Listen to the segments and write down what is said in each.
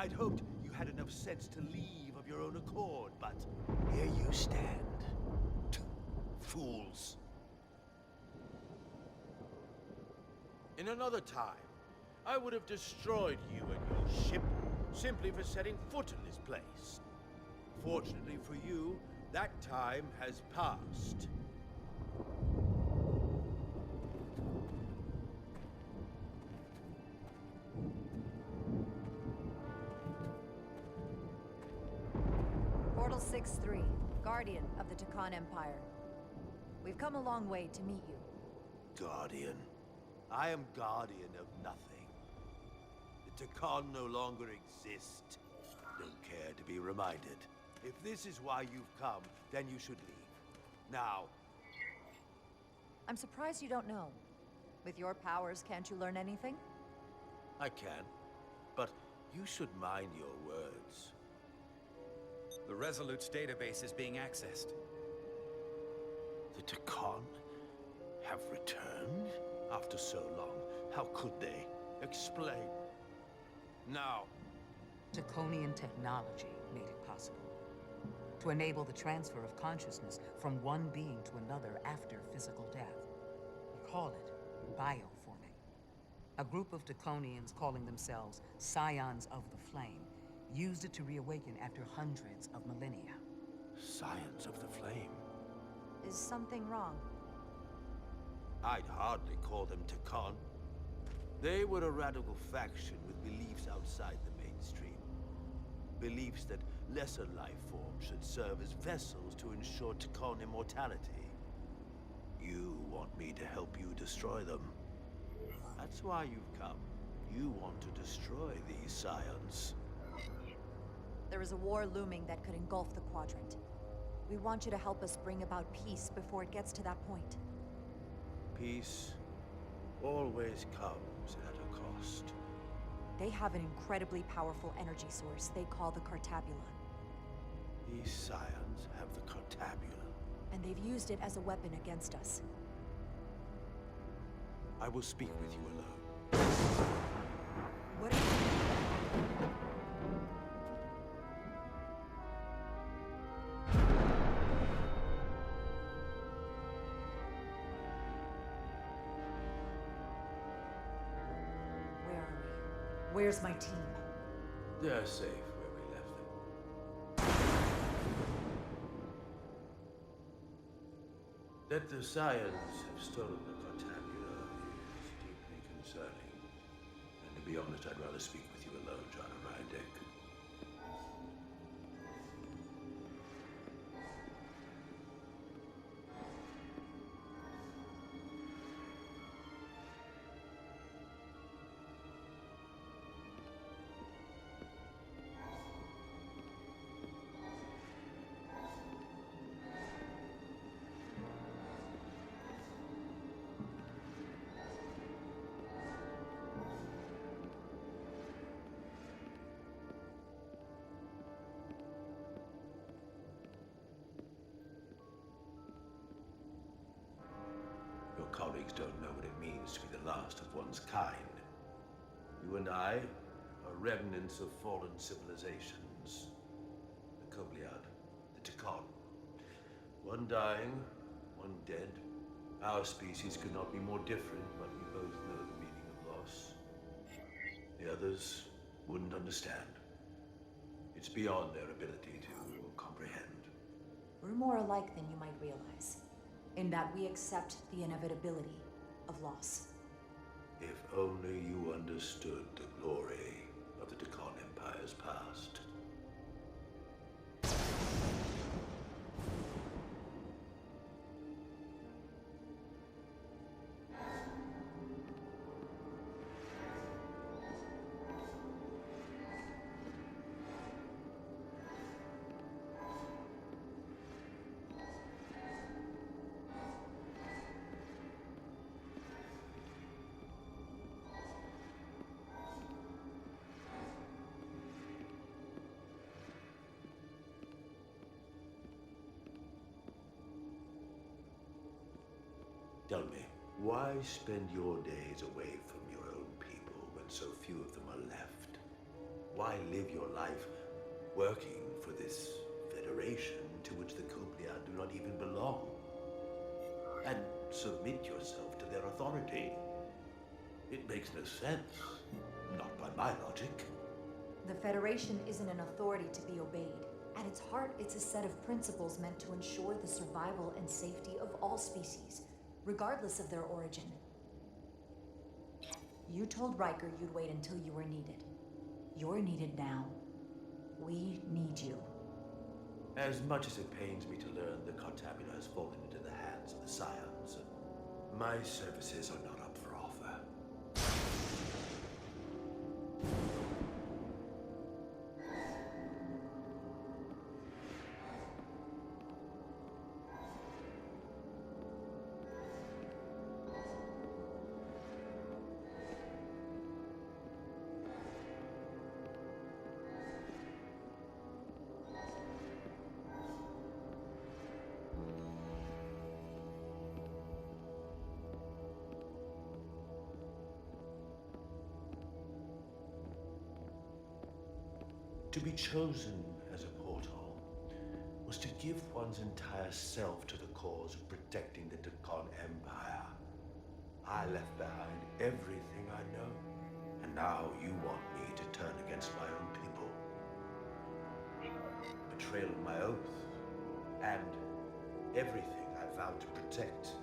I'd hoped you had enough sense to leave of your own accord, but here you stand. Fools. In another time, I would have destroyed you and your ship simply for setting foot in this place. Fortunately for you, that time has passed. Portal 6-3, Guardian of the Takan Empire. We've come a long way to meet you. Guardian? I am Guardian of nothing. The Takan no longer exist. Don't care to be reminded. If this is why you've come, then you should leave. Now. I'm surprised you don't know. With your powers, can't you learn anything? I can. But you should mind your words. The Resolute's database is being accessed. The Takan have returned? After so long, how could they? Explain. Now. Draconian technology made it possible. To enable the transfer of consciousness from one being to another after physical death. We call it bioforming. A group of Draconians calling themselves Scions of the Flame used it to reawaken after hundreds of millennia. Scions of the Flame? Is something wrong? I'd hardly call them Takan. They were a radical faction with beliefs outside the mainstream. Beliefs that lesser life forms should serve as vessels to ensure Takan immortality. You want me to help you destroy them. That's why you've come. You want to destroy these Scions. There is a war looming that could engulf the Quadrant. We want you to help us bring about peace before it gets to that point. Peace always comes at a cost. They have an incredibly powerful energy source they call the Cartabulon. These Scions have the Cartabulon. And they've used it as a weapon against us. I will speak with you alone. What are you... Where's my team? They're safe where we left them. That the Scions have stolen the Cartabula is deeply concerning. And to be honest, I'd rather speak with you alone, John Rydick. Your colleagues don't know what it means to be the last of one's kind. You and I are remnants of fallen civilizations. The Kobliad, the Takan. One dying, one dead. Our species could not be more different, but we both know the meaning of loss. The others wouldn't understand. It's beyond their ability to comprehend. We're more alike than you might realize, in that we accept the inevitability of loss. If only you understood the glory of the Takan Empire's past. Tell me, why spend your days away from your own people when so few of them are left? Why live your life working for this federation to which the Kobliad do not even belong? And submit yourself to their authority? It makes no sense. Not by my logic. The Federation isn't an authority to be obeyed. At its heart, it's a set of principles meant to ensure the survival and safety of all species, regardless of their origin. You told Riker you'd wait until you were needed. You're needed now. We need you. As much as it pains me to learn the Cartabula has fallen into the hands of the Scions, my services are not up for offer. To be chosen as a portal was to give one's entire self to the cause of protecting the Tkon Empire. I left behind everything I know, and now you want me to turn against my own people. Betrayal of my oath, and everything I vowed to protect.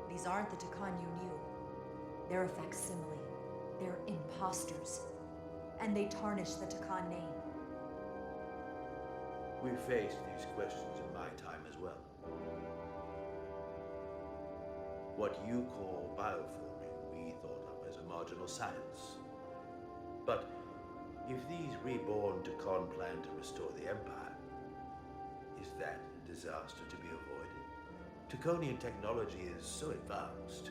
These aren't the Tkon you knew. They're a facsimile. They're imposters. And they tarnish the Tkon name. We faced these questions in my time as well. What you call bioforming, we thought of as a marginal science. But if these reborn Tkon plan to restore the Empire, is that a disaster to be avoided? Tkonian technology is so advanced,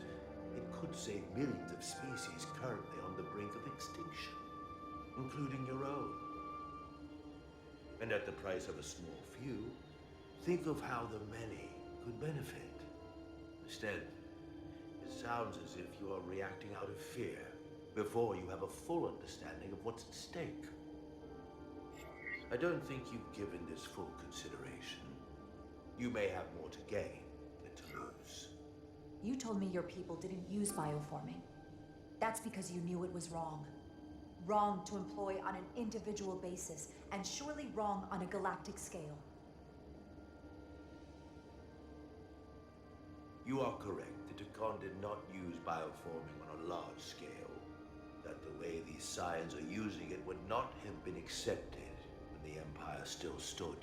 it could save millions of species currently on the brink of extinction, including your own. And at the price of a small few, think of how the many could benefit. Instead, it sounds as if you are reacting out of fear before you have a full understanding of what's at stake. I don't think you've given this full consideration. You may have more to gain than to lose. You told me your people didn't use bioforming. That's because you knew it was wrong. Wrong to employ on an individual basis, and surely wrong on a galactic scale. You are correct. The Tkon did not use bioforming on a large scale. That the way these Scions are using it would not have been accepted when the Empire still stood.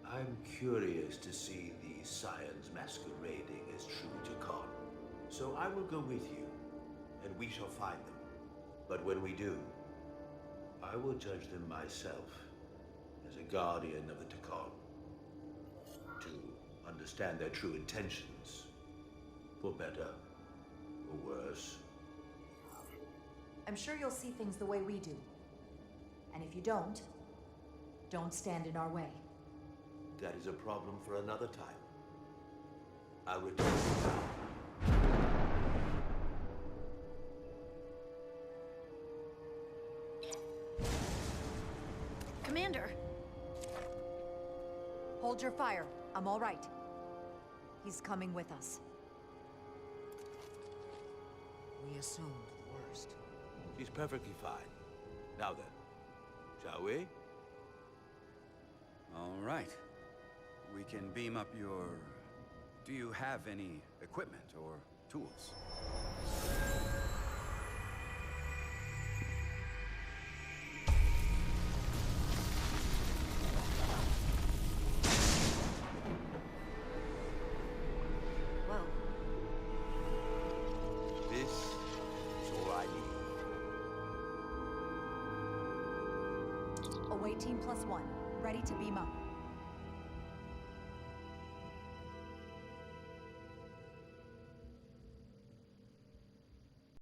I'm curious to see these Scions masquerading as true Tkon. So I will go with you, and we shall find them. But when we do, I will judge them myself as a guardian of the Tkon, to understand their true intentions, for better or worse. I'm sure you'll see things the way we do. And if you don't stand in our way. That is a problem for another time. I'll return now. Commander! Hold your fire. I'm all right. He's coming with us. We assumed the worst. She's perfectly fine. Now then, shall we? All right. We can beam up your... Do you have any equipment or tools? Whoa. This is all I need. Away Team +1. Ready to beam up.